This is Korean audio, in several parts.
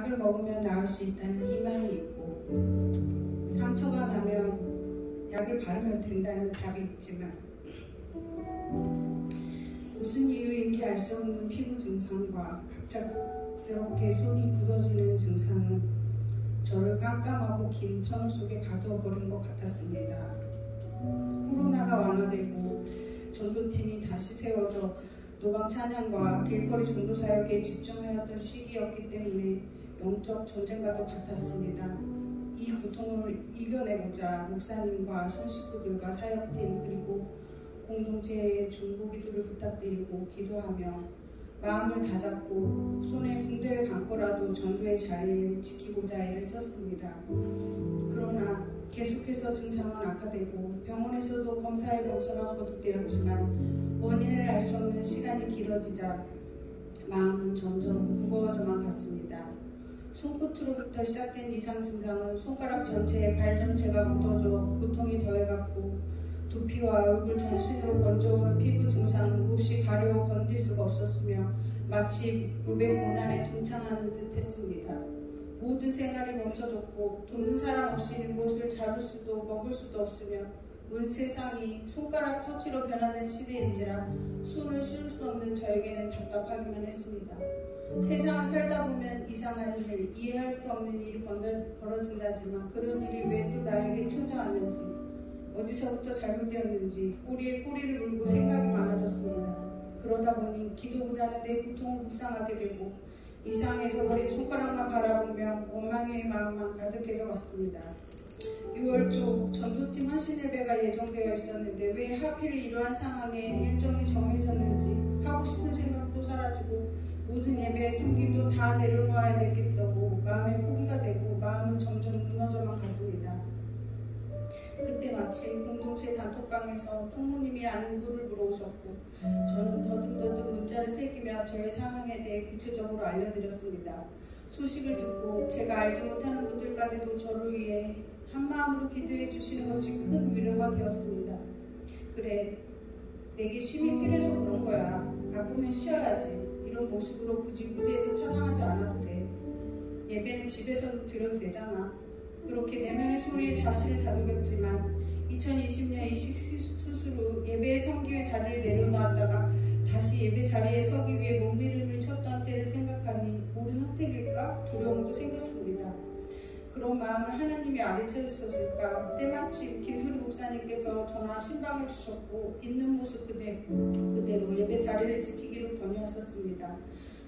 약을 먹으면 나을 수 있다는 희망이 있고, 상처가 나면 약을 바르면 된다는 답이 있지만, 무슨 이유인지 알 수 없는 피부 증상과 갑작스럽게 손이 굳어지는 증상은 저를 깜깜하고 긴 터널 속에 가둬버린 것 같았습니다. 코로나가 완화되고 전도팀이 다시 세워져 노방 찬양과 길거리 전도 사역에 집중하였던 시기였기 때문에 영적 전쟁과도 같았습니다. 이 고통을 이겨내고자 목사님과 손식구들과 사역팀 그리고 공동체의 중보기도를 부탁드리고 기도하며 마음을 다잡고 손에 붕대를 감고라도 전도의 자리를 지키고자 애를 썼습니다. 그러나 계속해서 증상은 악화되고 병원에서도 검사에 검사가 거듭되었지만 원인을 알 수 없는 시간이 길어지자 마음은 점점 무거워져만 갔습니다. 손끝으로부터 시작된 이상 증상은 손가락 전체에 발 전체가 굳어져 고통이 더해갔고 두피와 얼굴 전신으로 번져오는 피부 증상은 몹시 가려워 건들 수가 없었으며 마치 무배 고난에 동참하는 듯 했습니다. 모든 생활이 멈춰졌고 돕는 사람 없이 무엇을 잡을 수도 먹을 수도 없으며 온 세상이 손가락 터치로 변하는 시대인지라 손을 쓸 수 없는 저에게는 답답하기만 했습니다. 세상을 살다 보면 이상한 일, 이해할 수 없는 일이 벌어진다지만 그런 일이 왜 또 나에게 초조하는지 어디서부터 잘못되었는지 꼬리에 꼬리를 물고 생각이 많아졌습니다. 그러다 보니 기도보다는 내 고통을 묵상하게 되고 이상해져버린 손가락만 바라보며 원망의 마음만 가득해져 왔습니다. 6월 초 전도팀 헌신 예배가 예정되어 있었는데 왜 하필 이러한 상황에 일정이 정해졌는지 하고 싶은 생각도 사라지고 모든 예배의 섬김도 다 내려놓아야 되겠다고 마음에 포기가 되고 마음은 점점 무너져만 갔습니다. 그때 마침 공동체 단톡방에서 총무님이 안부를 물어오셨고 저는 더듬더듬 문자를 새기며 저의 상황에 대해 구체적으로 알려드렸습니다. 소식을 듣고 제가 알지 못하는 분들까지도 저를 위해 한마음으로 기도해 주시는 것이 큰 위로가 되었습니다. 그래, 내게 쉼이 필요해서 그런 거야. 아프면 쉬어야지. 이런 모습으로 굳이 무대에서 찬양하지 않아도 돼. 예배는 집에서도 드려도 되잖아. 그렇게 내면의 소리에 자신을 다독였지만 2020년 이식 수술 후 예배의 섬김의 자리를 내려놓았다가 다시 예배 자리에 서기 위해 몸부림을 쳤던 때를 생각하니 옳은 선택일까? 두려움도 생겼습니다. 그런 마음을 하나님이 아뢰쳐주셨을까? 때마침 김소리 목사님께서 저나 신방을 주셨고 있는 모습 그대로 예배 자리를 지키기를 권유하셨습니다.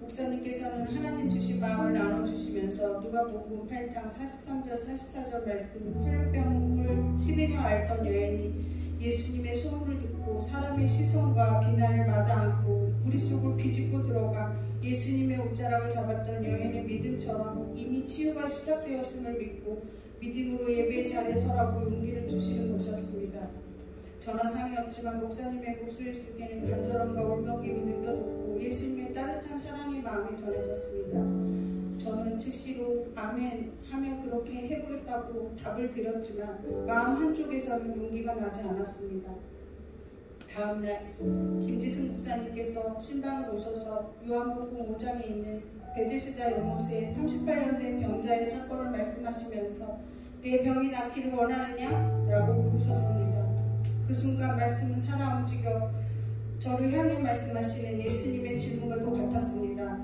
목사님께서는 하나님 주신 마음을 나눠주시면서 누가복음 8장 43절 44절 말씀 혈루병을 12명 앓던 여인이 예수님의 소문을 듣고 사람의 시선과 비난을 마다않고 무리 속을 비집고 들어가 예수님의 옷자락을 잡았던 여인의 믿음처럼 이미 치유가 시작되었음을 믿고 믿음으로 예배 자리에 서라고 용기를 주시는 것이었습니다. 전화상이었지만 목사님의 목소리 속에는 간절함과 울먹임이 느껴졌고 예수님의 따뜻한 사랑의 마음이 전해졌습니다. 저는 즉시로 아멘 하며 그렇게 해보겠다고 답을 드렸지만 마음 한쪽에서는 용기가 나지 않았습니다. 다음날 김지승 목사님께서 신방을 오셔서 요한복음 5장에 있는 베데스다 연못에 38년 된 병자의 사건을 말씀하시면서 내 병이 낫기를 원하느냐? 라고 물으셨습니다. 그 순간 말씀은 살아 움직여 저를 향해 말씀하시는 예수님의 질문과 같았습니다.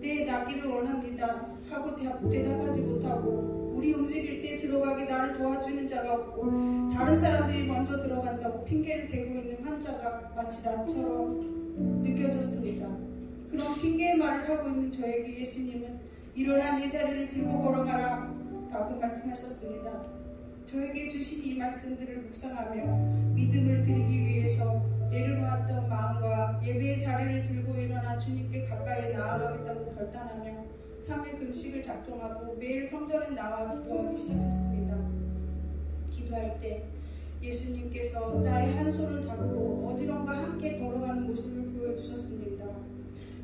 네, 낫기를 원합니다 하고 대답하지 못하고 우리 움직일 때 들어가게 나를 도와주는 자가 없고 다른 사람들이 먼저 들어간다고 핑계를 대고 있는 환자가 마치 나처럼 느껴졌습니다. 그런 핑계의 말을 하고 있는 저에게 예수님은 일어나 네 자리를 들고 걸어가라 라고 말씀하셨습니다. 저에게 주신 이 말씀들을 묵상하며 믿음을 드리기 위해서 내려놓았던 마음과 예배의 자리를 들고 일어나 주님께 가까이 나아가겠다고 결단하며 3일 금식을 작정하고 매일 성전에 나와 기도하기 시작했습니다. 기도할 때 예수님께서 나의 한 손을 잡고 어디론가 함께 걸어가는 모습을 보여주셨습니다.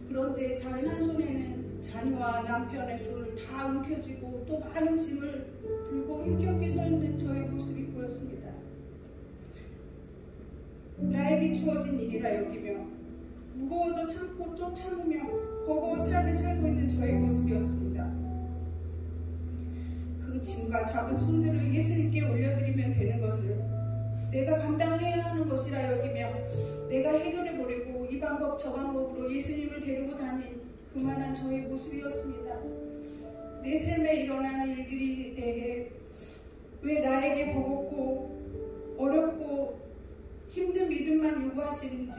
그런데 다른 한 손에는 자녀와 남편의 손을 다 움켜쥐고 또 많은 짐을 들고 힘겹게 서 있는 저의 모습이 보였습니다. 나에게 주어진 일이라 여기며 무거워도 참고 또 참으며 버거운 삶을 살고 있는 저의 모습이었습니다. 그 짐과 작은 손들을 예수님께 올려드리면 되는 것을 내가 감당해야 하는 것이라 여기며 내가 해결해버리고 이 방법 저 방법으로 예수님을 데리고 다닌 그만한 저의 모습이었습니다. 내 삶에 일어나는 일들에 대해 왜 나에게 버겁고 어렵고 힘든 믿음만 요구하시는지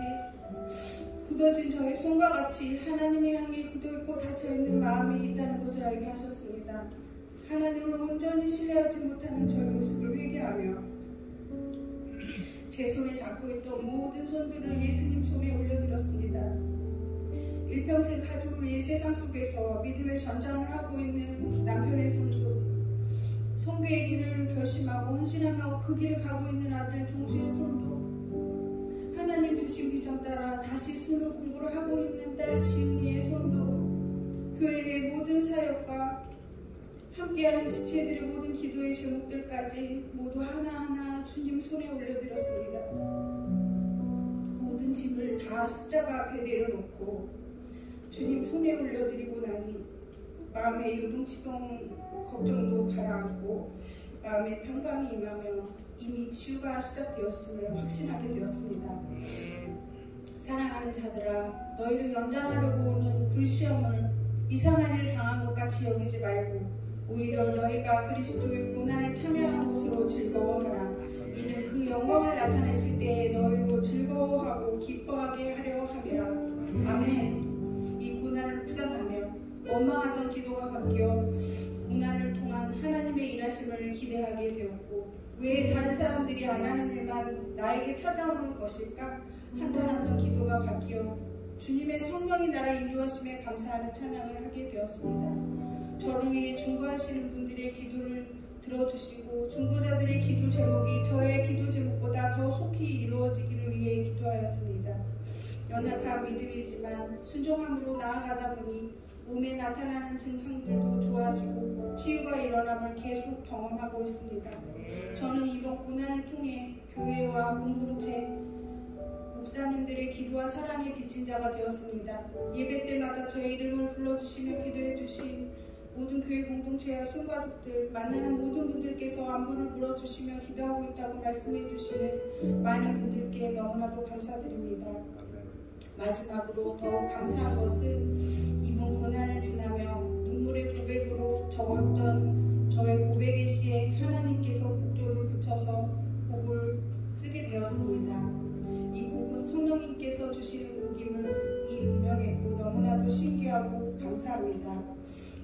굳어진 저의 손과 같이 하나님을 향해 굳어있고 닫혀있는 마음이 있다는 것을 알게 하셨습니다. 하나님을 온전히 신뢰하지 못하는 저의 모습을 회개하며 제 손에 잡고 있던 모든 손들을 예수님 손에 올려드렸습니다. 일평생 가족을 위해 세상 속에서 믿음의 전장을 하고 있는 남편의 손도, 선교의 길을 결심하고 헌신하며 그 길을 가고 있는 아들 종수의 손도, 하나님 주신 비전 따라 다시 수능 공부를 하고 있는 딸 지은이의 손도, 교회의 모든 사역과 함께하는 지체들의 모든 기도의 제목들까지 모두 하나하나 주님 손에 올려드렸습니다. 모든 짐을 다 십자가 앞에 내려놓고 주님 손에 올려드리고 나니 마음의 요동치동 걱정도 가라앉고 마음의 평강이 임하며 이미 치유가 시작되었음을 확신하게 되었습니다. 사랑하는 자들아, 너희를 연단하려고 오는 불시험을 이상한 일을 당한 것 같이 여기지 말고 오히려 너희가 그리스도의 고난에 참여하는 것으로 즐거워하라. 이는 그 영광을 나타내실 때에 너희로 즐거워하고 기뻐하게 하려 함이라. 아멘. 이 고난을 묵상하며 원망하던 기도가 바뀌어 고난을 통한 하나님의 일하심을 기대하게 되었고, 왜 다른 사람들이 안 하는 일만 나에게 찾아오는 것일까? 한탄하던 기도가 바뀌어 주님의 성령이 나를 인도하심에 감사하는 찬양을 하게 되었습니다. 저를 위해 중보하시는 분들의 기도를 들어주시고 중보자들의 기도 제목이 저의 기도 제목보다 더 속히 이루어지기를 위해 기도하였습니다. 연약한 믿음이지만 순종함으로 나아가다 보니 몸에 나타나는 증상들도 좋아지고 치유가 일어남을 계속 경험하고 있습니다. 저는 이번 고난을 통해 교회와 공동체, 목사님들의 기도와 사랑에 빚진 자가 되었습니다. 예배 때마다 저의 이름을 불러주시며 기도해 주신 모든 교회 공동체와 순가족들, 만나는 모든 분들께서 안부를 물어주시며 기도하고 있다고 말씀해 주시는 많은 분들께 너무나도 감사드립니다. 마지막으로 더욱 감사한 것은 이번 고난을 지나며 눈물의 고백으로 적었던 저의 고백의 시에 하나님께서 곡조를 붙여서 곡을 쓰게 되었습니다. 이 곡은 성령님께서 주시는 곡임을 분명했고 너무나도 신기하고 감사합니다.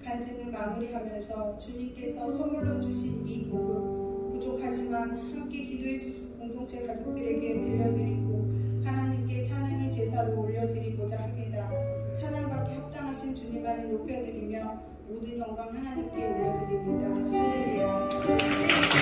간증을 마무리하면서 주님께서 선물로 주신 이 곡을 부족하지만 함께 기도해 주신 공동체 가족들에게 들려드리고 하나님께 찬양의 제사로 올려드리고자 합니다. 찬양받기 합당하신 주님만을 높여드리며 모든 영광 하나님께 올려드립니다. 할렐루야.